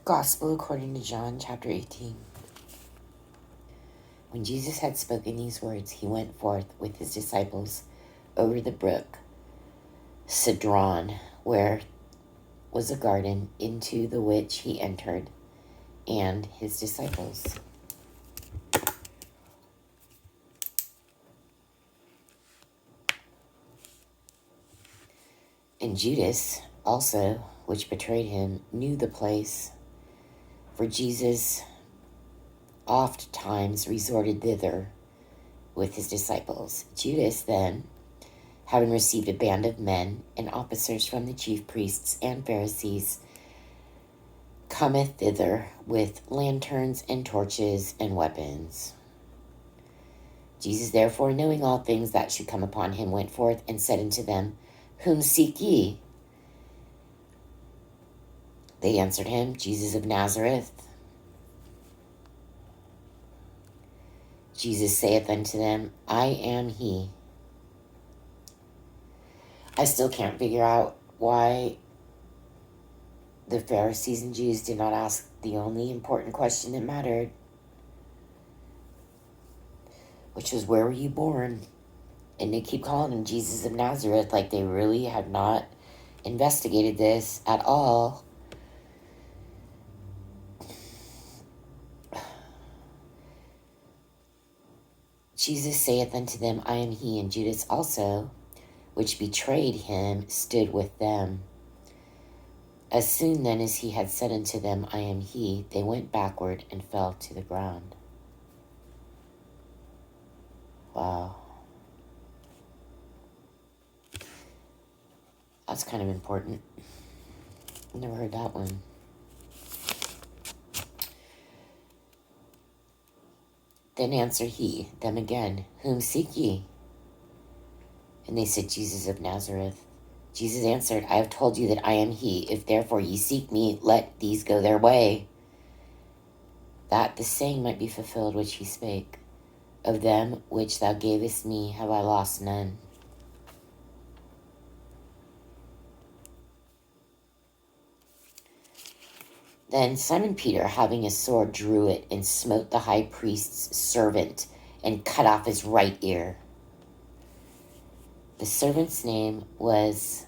Gospel according to John, chapter 18. When Jesus had spoken these words, he went forth with his disciples over the brook Cedron, where was a garden, into the which he entered, and his disciples. And Judas also, which betrayed him, knew the place, for Jesus oft times resorted thither with his disciples. Judas then, having received a band of men and officers from the chief priests and Pharisees, cometh thither with lanterns and torches and weapons. Jesus therefore, knowing all things that should come upon him, went forth and said unto them, Whom seek ye? They answered him, Jesus of Nazareth. Jesus saith unto them, I am he. I still can't figure out why the Pharisees and Jews did not ask the only important question that mattered, which was, where were you born? And they keep calling him Jesus of Nazareth, like they really have not investigated this at all. Jesus saith unto them, I am he. And Judas also, which betrayed him, stood with them. As soon then as he had said unto them, I am he, they went backward and fell to the ground. Wow. That's kind of important. Never heard that one. Then answered he them again, Whom seek ye? And they said, Jesus of Nazareth. Jesus answered, I have told you that I am he. If therefore ye seek me, let these go their way, that the saying might be fulfilled which he spake, Of them which thou gavest me have I lost none. Then Simon Peter, having a sword, drew it, and smote the high priest's servant, and cut off his right ear. The servant's name was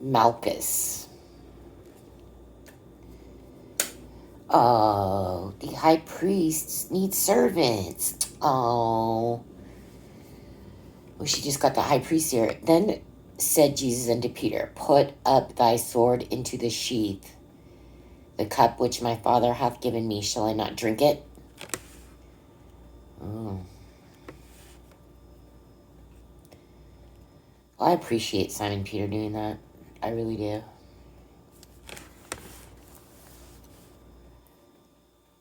Malchus. Oh, the high priests need servants. Oh. Well, she just got the high priest here. Then said Jesus unto Peter, Put up thy sword into the sheath. The cup which my Father hath given me, shall I not drink it? Oh. Well, I appreciate Simon Peter doing that. I really do.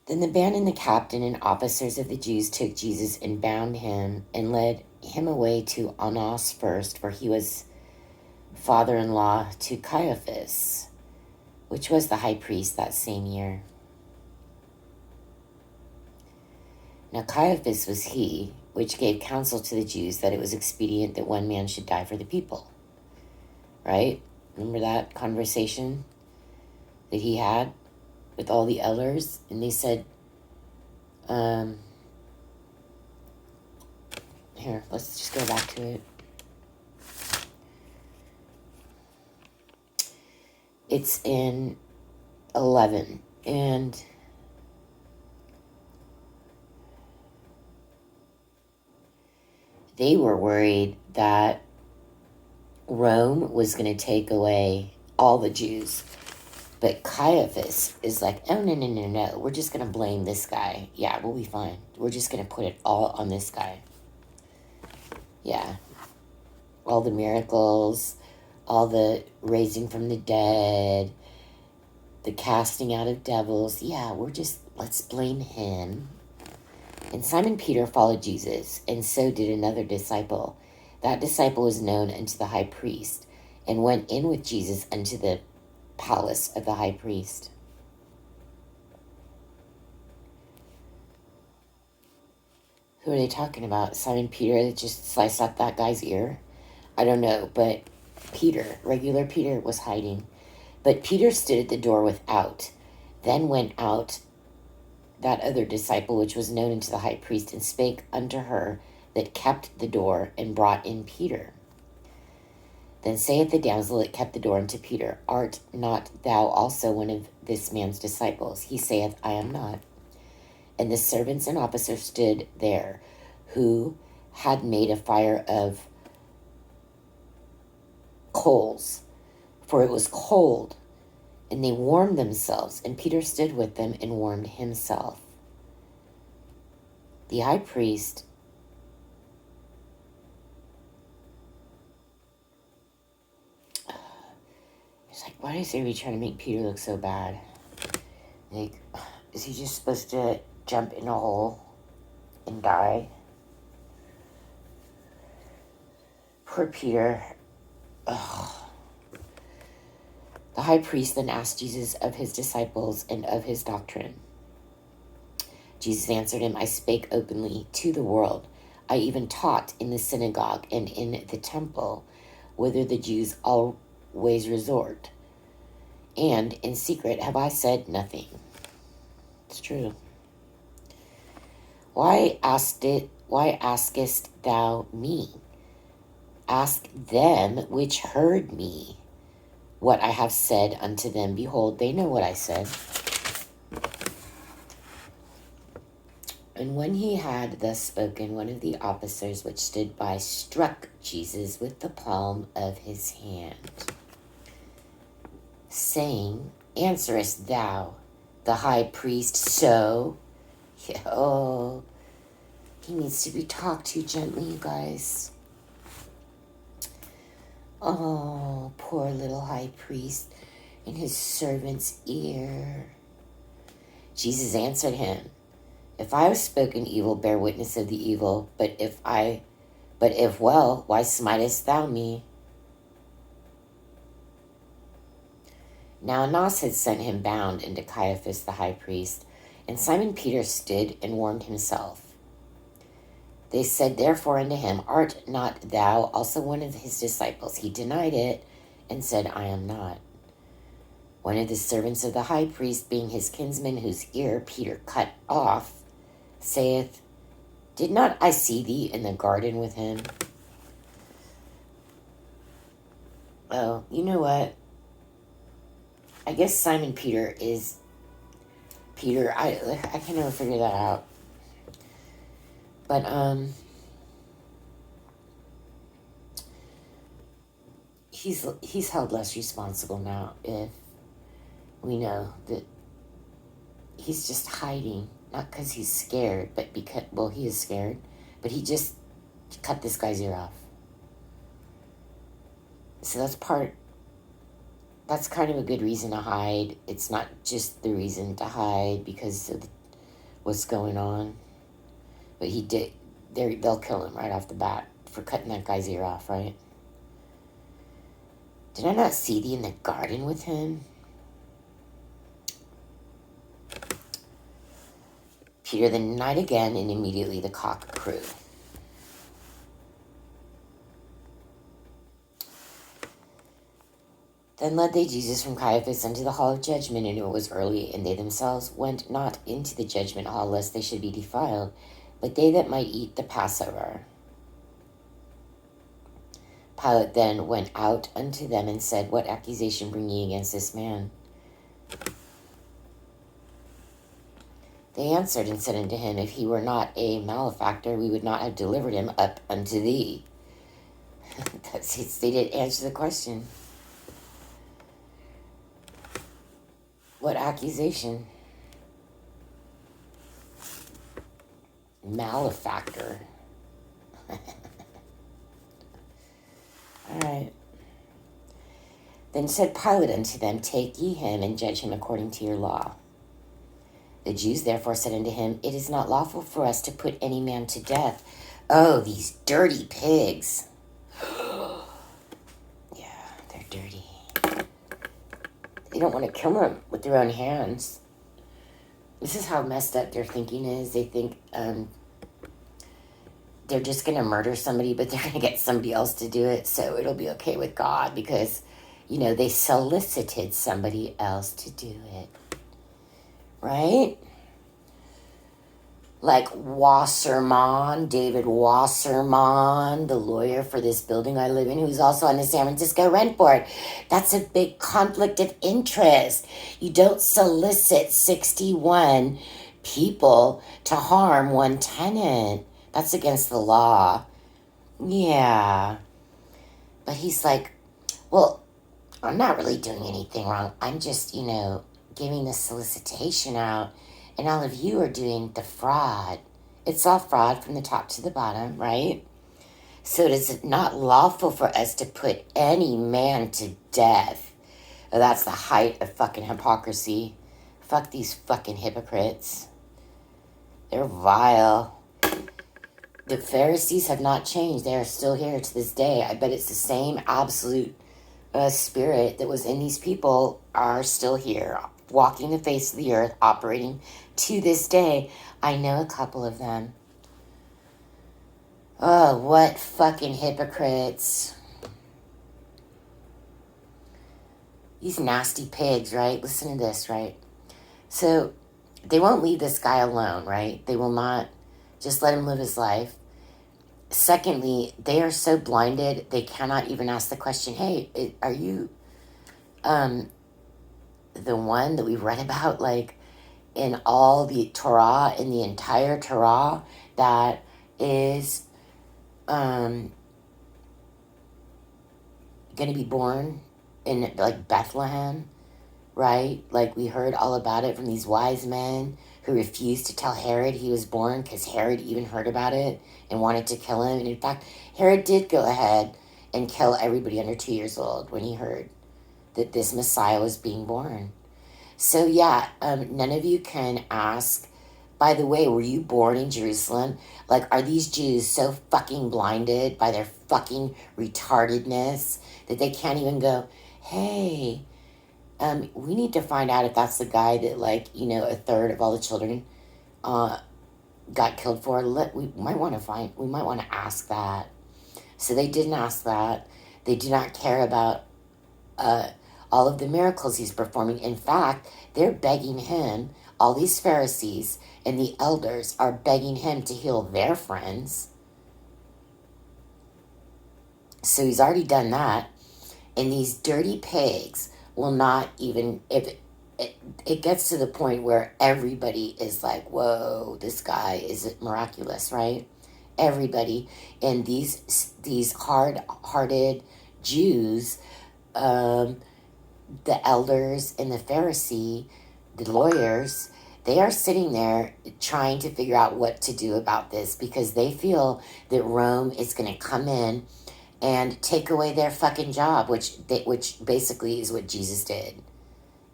Then the band and the captain and officers of the Jews took Jesus and bound him and led him away to Annas first, for he was father-in-law to Caiaphas, which was the high priest that same year. Now Caiaphas was he which gave counsel to the Jews that it was expedient that one man should die for the people. Right? Remember that conversation that he had with all the elders? And they said, here, let's just go back to it. It's in 11. And they were worried that Rome was going to take away all the Jews. But Caiaphas is like, oh, no. We're just going to blame this guy. Yeah, we'll be fine. We're just going to put it all on this guy. Yeah. All the miracles, all the raising from the dead, the casting out of devils. Yeah, let's blame him. And Simon Peter followed Jesus, and so did another disciple. That disciple was known unto the high priest, and went in with Jesus unto the palace of the high priest. Who are they talking about? Simon Peter that just sliced up that guy's ear? I don't know, but Peter, regular Peter, was hiding. But Peter stood at the door without. Then went out that other disciple, which was known unto the high priest, and spake unto her that kept the door, and brought in Peter. Then saith the damsel that kept the door unto Peter, Art not thou also one of this man's disciples? He saith, I am not. And the servants and officers stood there, who had made a fire of coals, for it was cold, and they warmed themselves, and Peter stood with them and warmed himself. The high priest is like, why is everybody trying to make Peter look so bad? Like, is he just supposed to jump in a hole and die? Poor Peter. Ugh. The high priest then asked Jesus of his disciples and of his doctrine. Jesus answered him, I spake openly to the world. I even taught in the synagogue and in the temple, whither the Jews always resort. And in secret have I said nothing. It's true. Why askest thou me? Ask them which heard me what I have said unto them. Behold, they know what I said. And when he had thus spoken, one of the officers which stood by struck Jesus with the palm of his hand, saying, Answerest thou the high priest so? Oh, he needs to be talked to gently, you guys. Oh, poor little high priest in his servant's ear. Jesus answered him, If I have spoken evil, bear witness of the evil. But if well, why smitest thou me? Now Annas had sent him bound into Caiaphas the high priest, and Simon Peter stood and warmed himself. They said therefore unto him, Art not thou also one of his disciples? He denied it, and said, I am not. One of the servants of the high priest, being his kinsman, whose ear Peter cut off, saith, Did not I see thee in the garden with him? Oh, you know what? I guess Simon Peter is Peter. I can never figure that out. But he's held less responsible now if we know that he's just hiding, not because he's scared, but because, well, he is scared, but he just cut this guy's ear off. So that's kind of a good reason to hide. It's not just the reason to hide because of what's going on. But they'll kill him right off the bat for cutting that guy's ear off, right? Did I not see thee in the garden with him? Peter then denied again, and immediately the cock crew. Then led they Jesus from Caiaphas unto the hall of judgment, and it was early, and they themselves went not into the judgment hall, lest they should be defiled, but they that might eat the Passover. Pilate then went out unto them and said, What accusation bring ye against this man? They answered and said unto him, If he were not a malefactor, we would not have delivered him up unto thee. They didn't answer the question. What accusation? Malefactor. All right. Then said Pilate unto them, Take ye him and judge him according to your law. The Jews therefore said unto him, It is not lawful for us to put any man to death. Oh, these dirty pigs. Yeah, they're dirty. They don't want to kill him with their own hands. This is how messed up their thinking is. They think they're just going to murder somebody, but they're going to get somebody else to do it, so it'll be okay with God because, they solicited somebody else to do it. Right? Like Wasserman, David Wasserman, the lawyer for this building I live in, who's also on the San Francisco rent board. That's a big conflict of interest. You don't solicit 61 people to harm one tenant. That's against the law. Yeah. But he's like, well, I'm not really doing anything wrong. I'm just, giving the solicitation out. And all of you are doing the fraud. It's all fraud from the top to the bottom, right? So it is not lawful for us to put any man to death. Oh, that's the height of fucking hypocrisy. Fuck these fucking hypocrites. They're vile. The Pharisees have not changed. They are still here to this day. I bet it's the same absolute spirit that was in these people are still here, walking the face of the earth, operating to this day. I know a couple of them. Oh, what fucking hypocrites. These nasty pigs, right? Listen to this, right? So they won't leave this guy alone, right? They will not just let him live his life. Secondly, they are so blinded, they cannot even ask the question, hey, are you the one that we read about, like, in all the Torah, in the entire Torah, that is going to be born in, like, Bethlehem, right? Like, we heard all about it from these wise men who refused to tell Herod he was born because Herod even heard about it and wanted to kill him. And in fact, Herod did go ahead and kill everybody under 2 years old when he heard that this Messiah was being born. So yeah, none of you can ask, by the way, were you born in Jerusalem? Like, are these Jews so fucking blinded by their fucking retardedness that they can't even go, hey, we need to find out if that's the guy that, like, a third of all the children got killed for. We might want to ask that. So they didn't ask that. They do not care about all of the miracles he's performing. In fact, they're begging him, all these Pharisees and the elders are begging him to heal their friends. So he's already done that. And these dirty pigs will not even, if it gets to the point where everybody is like, whoa, this guy is miraculous, right? Everybody. And these hard-hearted Jews, the elders and the Pharisee, the lawyers, they are sitting there trying to figure out what to do about this because they feel that Rome is going to come in and take away their fucking job, which basically is what Jesus did.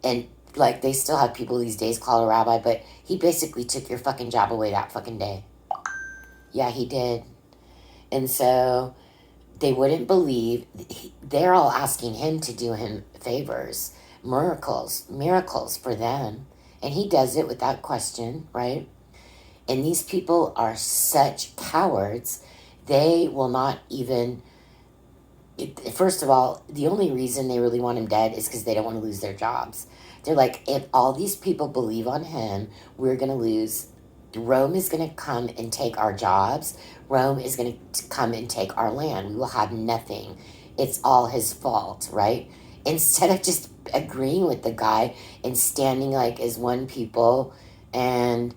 And, like, they still have people these days call a rabbi, but he basically took your fucking job away that fucking day. Yeah, he did. And so they wouldn't believe. They're all asking him to do him favors, miracles for them. And he does it without question, right? And these people are such cowards. They will not even... First of all, the only reason they really want him dead is because they don't want to lose their jobs. They're like, if all these people believe on him, we're going to lose. Rome is going to come and take our jobs. Rome is going to come and take our land. We will have nothing. It's all his fault, right? Instead of just agreeing with the guy and standing like as one people and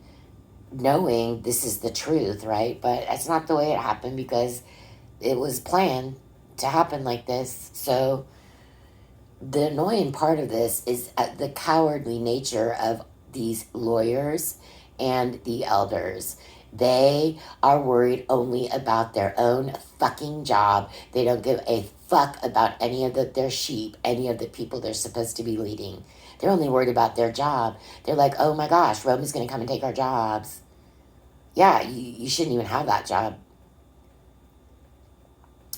knowing this is the truth, right? But that's not the way it happened because it was planned to happen like this. So the annoying part of this is the cowardly nature of these lawyers and the elders. They are worried only about their own fucking job. They don't give a fuck about any of their sheep, any of the people they're supposed to be leading. They're only worried about their job. They're like, oh my gosh, Rome is going to come and take our jobs. Yeah, you shouldn't even have that job.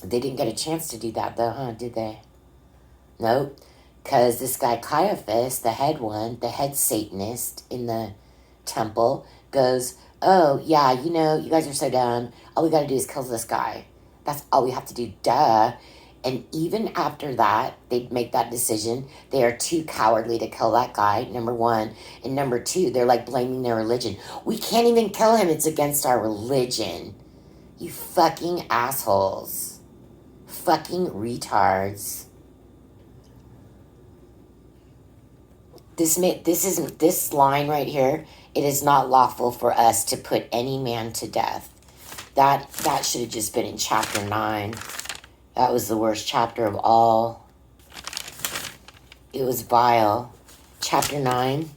They didn't get a chance to do that though, huh? Did they? Nope. Because this guy Caiaphas, the head Satanist in the temple, goes, Oh, yeah, you know, you guys are so dumb. All we got to do is kill this guy. That's all we have to do. Duh. And even after that, they'd make that decision. They are too cowardly to kill that guy, number one. And number two, they're like blaming their religion. We can't even kill him. It's against our religion. You fucking assholes. Fucking retards. This line right here, it is not lawful for us to put any man to death. That should have just been in chapter 9. That was the worst chapter of all. It was vile. Chapter 9.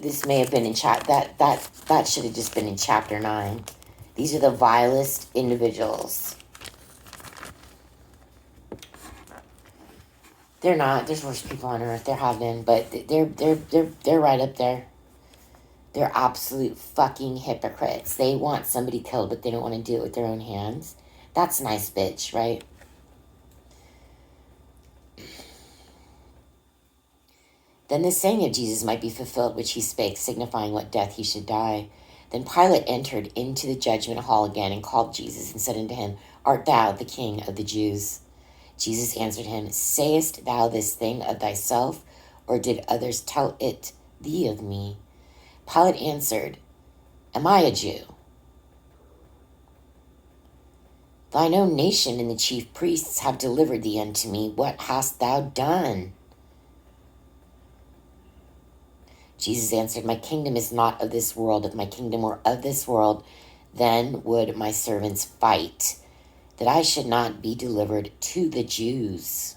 This may have been in that should have just been in chapter 9. These are the vilest individuals. They're not. There's worse people on earth. There have been, but they're right up there. They're absolute fucking hypocrites. They want somebody killed, but they don't want to do it with their own hands. That's nice, bitch, right? Then the saying of Jesus might be fulfilled, which he spake, signifying what death he should die. Then Pilate entered into the judgment hall again, and called Jesus, and said unto him, Art thou the King of the Jews? Jesus answered him, Sayest thou this thing of thyself, or did others tell it thee of me? Pilate answered, Am I a Jew? Thine own nation and the chief priests have delivered thee unto me. What hast thou done? Jesus answered, My kingdom is not of this world. If my kingdom were of this world, then would my servants fight, that I should not be delivered to the Jews.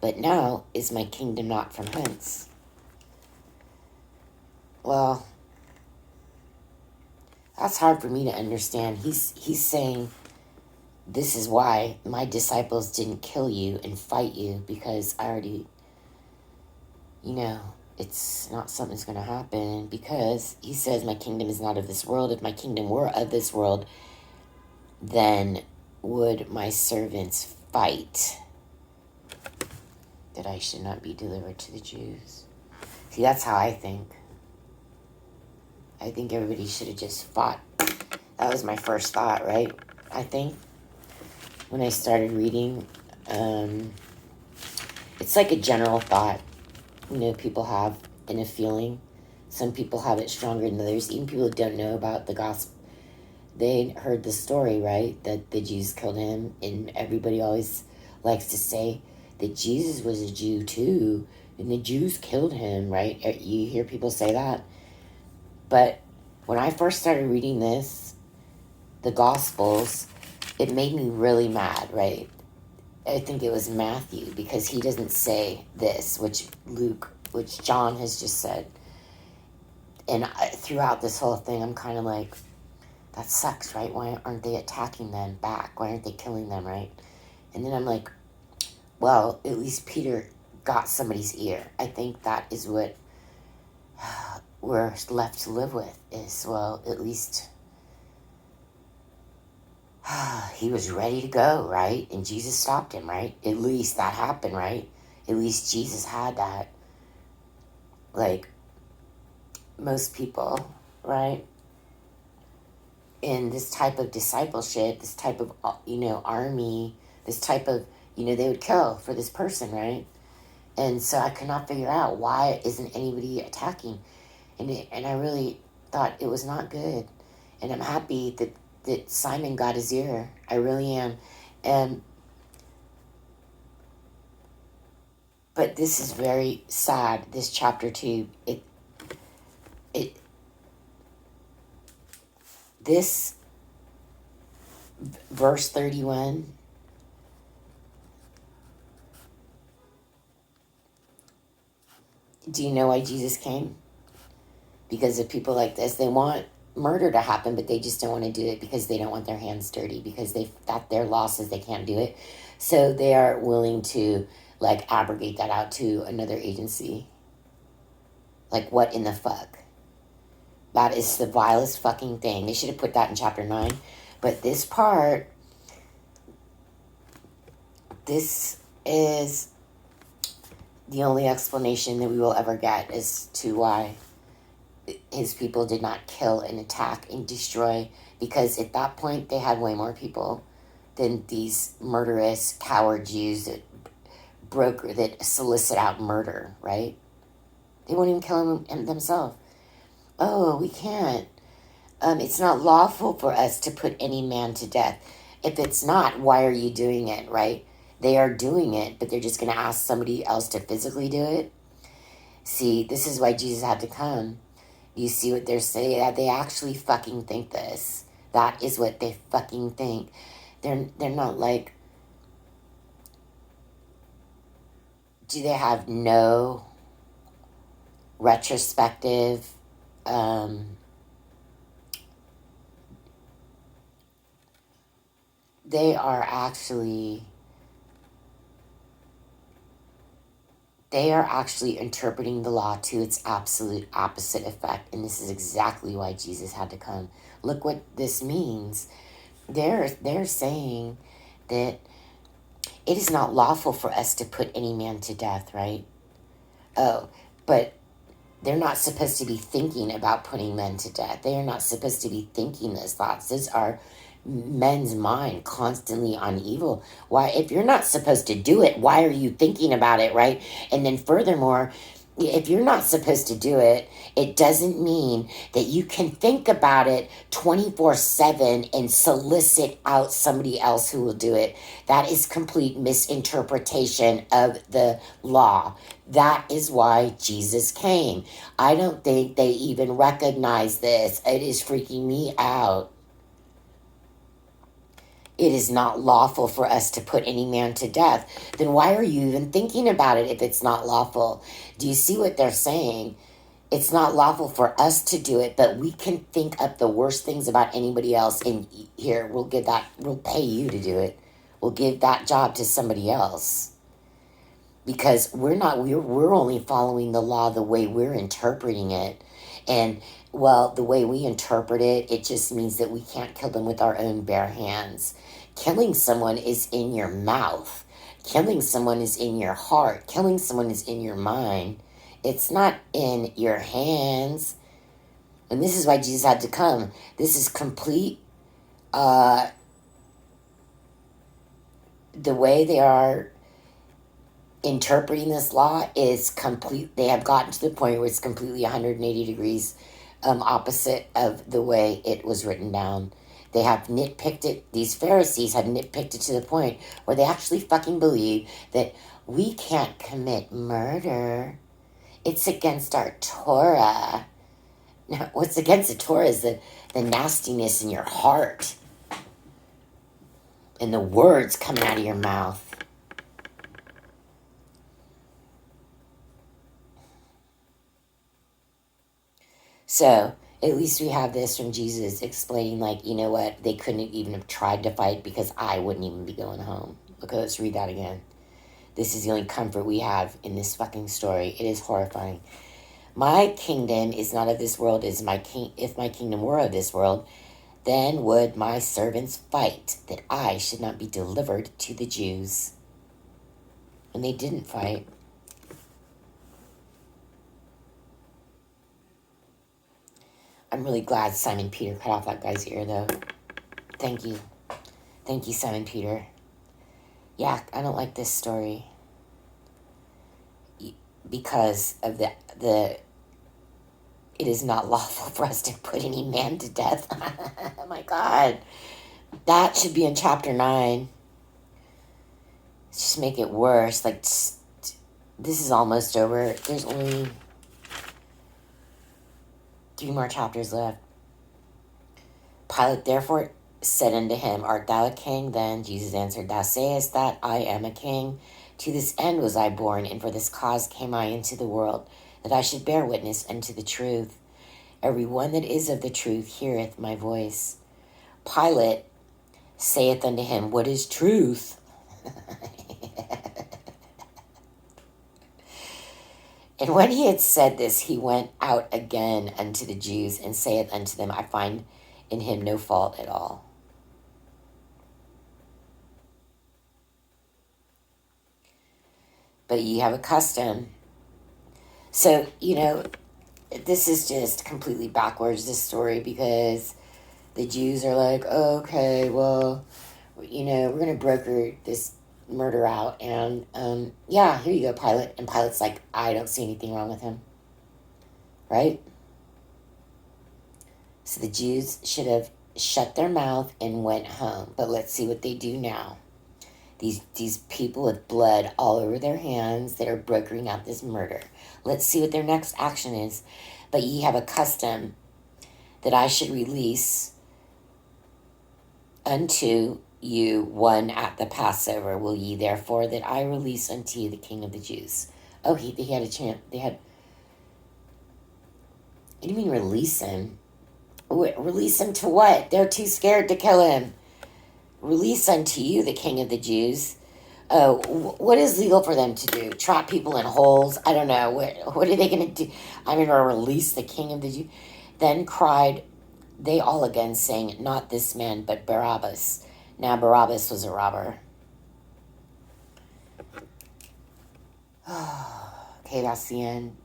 But now is my kingdom not from hence. Well, that's hard for me to understand. He's saying, this is why my disciples didn't kill you and fight you, because I already, it's not something that's going to happen, because he says my kingdom is not of this world. If my kingdom were of this world, then would my servants fight, that I should not be delivered to the Jews. See, that's how I think. I think everybody should have just fought. That was my first thought, right? I think when I started reading, it's like a general thought, people have in a feeling. Some people have it stronger than others. Even people who don't know about the gospel, they heard the story, right? That the Jews killed him, and everybody always likes to say that Jesus was a Jew too, and the Jews killed him, right? You hear people say that. But when I first started reading this, the Gospels, it made me really mad, right? I think it was Matthew, because he doesn't say this, which John has just said. And throughout this whole thing, I'm kind of like, that sucks, right? Why aren't they attacking them back? Why aren't they killing them, right? And then I'm like, well, at least Peter got somebody's ear. I think that is what we're left to live with, is, well, at least he was ready to go, right? And Jesus stopped him, right? At least that happened, right? At least Jesus had that. Like, most people, right? In this type of discipleship, this type of, army, this type of, they would kill for this person, right? And so I could not figure out, why isn't anybody attacking? And I really thought it was not good. And I'm happy that Simon got his ear. I really am. But this is very sad, this chapter 2. This verse 31, do you know why Jesus came? Because of people like this. They want murder to happen, but they just don't want to do it because they don't want their hands dirty, because that their law says they can't do it. So they are willing to, abrogate that out to another agency. Like, what in the fuck? That is the vilest fucking thing. They should have put that in chapter 9. But this part, the only explanation that we will ever get as to why his people did not kill and attack and destroy, because at that point they had way more people than these murderous coward Jews that solicit out murder, right? They won't even kill him themselves. Oh, we can't. It's not lawful for us to put any man to death. If it's not, why are you doing it, right? They are doing it, but they're just going to ask somebody else to physically do it. See, this is why Jesus had to come. You see what they're saying? That they actually fucking think this. That is what they fucking think. They're not like, do they have no retrospective they are actually interpreting the law to its absolute opposite effect, and this is exactly why Jesus had to come. Look what this means. They're saying that it is not lawful for us to put any man to death, right? Oh, but they're not supposed to be thinking about putting men to death. They are not supposed to be thinking those thoughts. Those are men's mind constantly on evil. Why, if you're not supposed to do it, why are you thinking about it, right? And then furthermore, if you're not supposed to do it, it doesn't mean that you can think about it 24/7 and solicit out somebody else who will do it. That is complete misinterpretation of the law. That is why Jesus came. I don't think they even recognize this. It is freaking me out. It is not lawful for us to put any man to death. Then why are you even thinking about it if it's not lawful? Do you see what they're saying? It's not lawful for us to do it, but we can think up the worst things about anybody else, and here, we'll pay you to do it. We'll give that job to somebody else. Because we're only following the law the way we're interpreting it. And, well, the way we interpret it, it just means that we can't kill them with our own bare hands. Killing someone is in your mouth. Killing someone is in your heart. Killing someone is in your mind. It's not in your hands. And this is why Jesus had to come. This is complete. The way they are interpreting this law is complete. They have gotten to the point where it's completely 180 degrees opposite of the way it was written down. They have nitpicked it. These Pharisees have nitpicked it to the point where they actually fucking believe that we can't commit murder. It's against our Torah. Now, what's against the Torah is the nastiness in your heart and the words coming out of your mouth. So, at least we have this from Jesus explaining, like, you know what, they couldn't even have tried to fight because I wouldn't even be going home. Okay, let's read that again. This is the only comfort we have in this fucking story. It is horrifying. My kingdom is not of this world. If my kingdom were of this world, then would my servants fight that I should not be delivered to the Jews. And they didn't fight. I'm really glad Simon Peter cut off that guy's ear, though. Thank you. Thank you, Simon Peter. Yeah, I don't like this story. Because of the it is not lawful for us to put any man to death. Oh my God. That should be in chapter 9. Just make it worse. Like, this is almost over. There's only 3 more chapters left. Pilate therefore said unto him, Art thou a king? Then Jesus answered, Thou sayest that I am a king. To this end was I born, and for this cause came I into the world, that I should bear witness unto the truth. Every one that is of the truth heareth my voice. Pilate saith unto him, What is truth? And when he had said this, he went out again unto the Jews, and saith unto them, I find in him no fault at all. but ye have a custom. So, this is just completely backwards, this story, because the Jews are like, okay, well, we're going to broker this murder out. And, yeah, here you go, Pilate. And Pilate's like, I don't see anything wrong with him. Right? So the Jews should have shut their mouth and went home. But let's see what they do now. These people with blood all over their hands that are brokering out this murder. Let's see what their next action is. But ye have a custom that I should release unto you one at the Passover. Will ye therefore that I release unto you the King of the Jews? Oh, he had a chance. What do you mean release him? Release him to what? They're too scared to kill him. Release unto you the King of the Jews. Oh, what is legal for them to do? Trap people in holes? I don't know. What are they going to do? I'm going to release the King of the Jews. Then cried they all again, saying, not this man, but Barabbas. Now Barabbas was a robber. Okay, that's the end.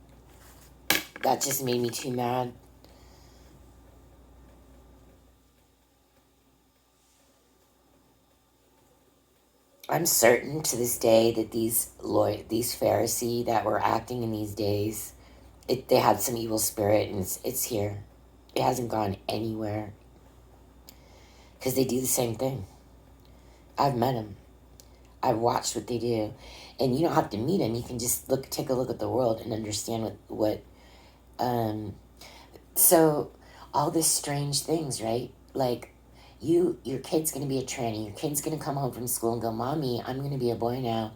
That just made me too mad. I'm certain to this day that these Pharisees that were acting in these days, they had some evil spirit, and it's here. It hasn't gone anywhere. Because they do the same thing. I've met them. I've watched what they do. And you don't have to meet them. You can just take a look at the world and understand what so all these strange things, right? Like, your kid's going to be a tranny. Your kid's going to come home from school and go, Mommy, I'm going to be a boy now.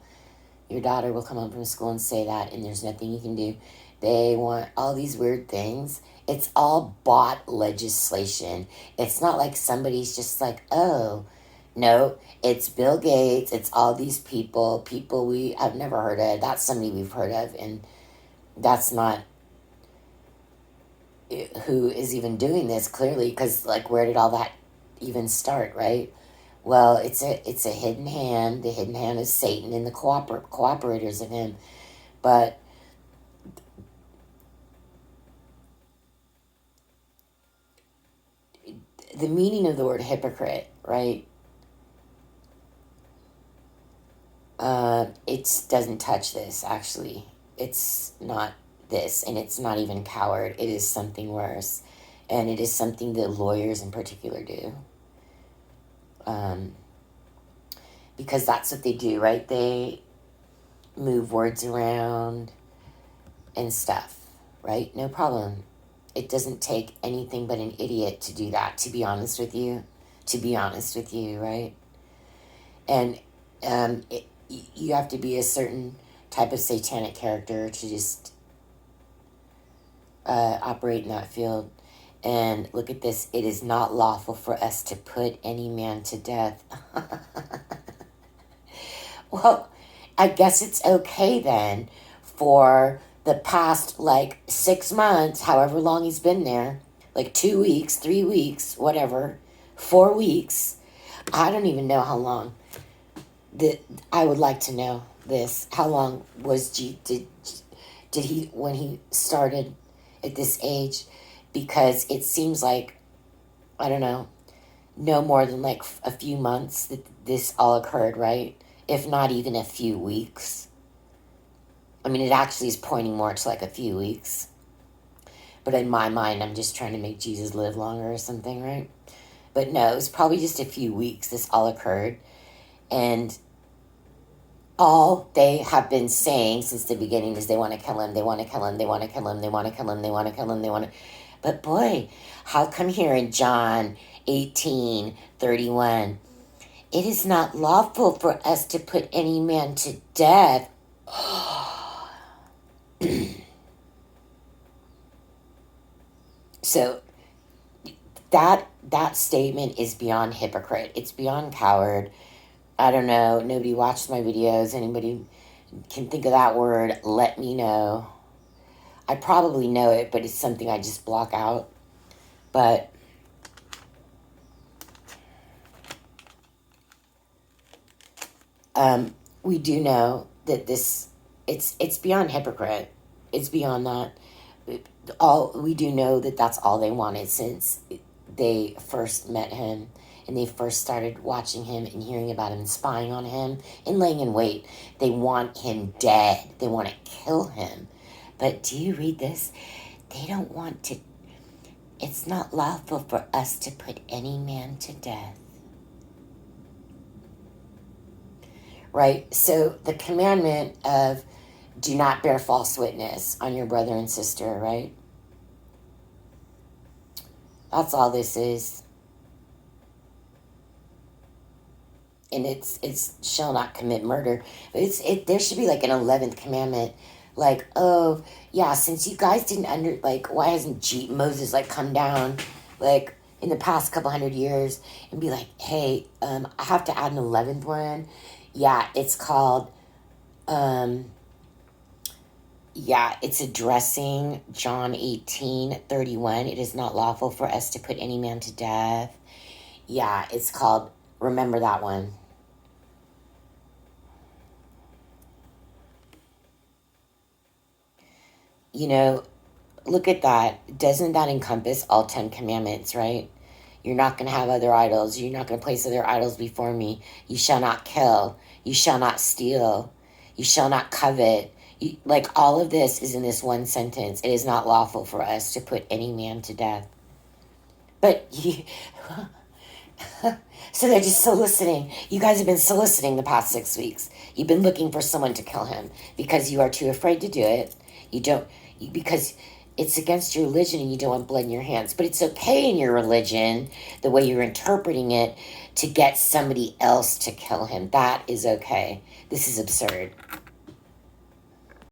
Your daughter will come home from school and say that, and there's nothing you can do. They want all these weird things. It's all bought legislation. It's not like somebody's just like, oh, no, it's Bill Gates. It's all these people we have never heard of. That's somebody we've heard of, and that's not who is even doing this, clearly, because, like, where did all that even start, right? Well, it's a hidden hand. The hidden hand is Satan and the cooperators of him. But the meaning of the word hypocrite, right? It doesn't touch this, actually. It's not this, and it's not even coward. It is something worse. And it is something that lawyers in particular do. Because that's what they do, right? They move words around and stuff, right? No problem. It doesn't take anything but an idiot to do that, to be honest with you. Right? And you have to be a certain type of satanic character to just operate in that field. And look at this. It is not lawful for us to put any man to death. Well, I guess it's okay then for the past, 6 months, however long he's been there, 2 weeks, 3 weeks, whatever, 4 weeks. I don't even know how long. I would like to know this. How long did he, when he started at this age? Because it seems like, I don't know, no more than a few months that this all occurred, right? If not even a few weeks. I mean, it actually is pointing more to a few weeks. But in my mind, I'm just trying to make Jesus live longer or something, right? But no, it was probably just a few weeks this all occurred. And all they have been saying since the beginning is they want to kill him, they want to kill him, they want to kill him, they want to kill him, they want to kill him, they want to... But boy, how come here in John 18:31, it is not lawful for us to put any man to death. So that statement is beyond hypocrite. It's beyond coward. I don't know. Nobody watched my videos. Anybody can think of that word, let me know. I probably know it, but it's something I just block out. But we do know that this it's beyond hypocrite. It's beyond that. All we do know that that's all they wanted since they first met him and they first started watching him and hearing about him and spying on him and laying in wait. They want him dead. They want to kill him. But do you read this? They don't want to. It's not lawful for us to put any man to death. Right? So the commandment of do not bear false witness on your brother and sister, right? That's all this is. And it's shall not commit murder. There should be like an 11th commandment, like, oh yeah, since you guys didn't why hasn't Moses like come down like in the past couple hundred years and be like, hey, I have to add an 11th one. Yeah, it's called it's addressing John 18:31. It is not lawful for us to put any man to death. Yeah, it's called, remember that one. You know, look at that. Doesn't that encompass all 10 commandments, right? You're not going to have other idols. You're not going to place other idols before me. You shall not kill. You shall not steal. You shall not covet. Like all of this is in this one sentence. It is not lawful for us to put any man to death. But so they're just soliciting. You guys have been soliciting the past 6 weeks. You've been looking for someone to kill him because you are too afraid to do it. Because it's against your religion and you don't want blood in your hands. But it's okay in your religion, the way you're interpreting it, to get somebody else to kill him. That is okay. This is absurd.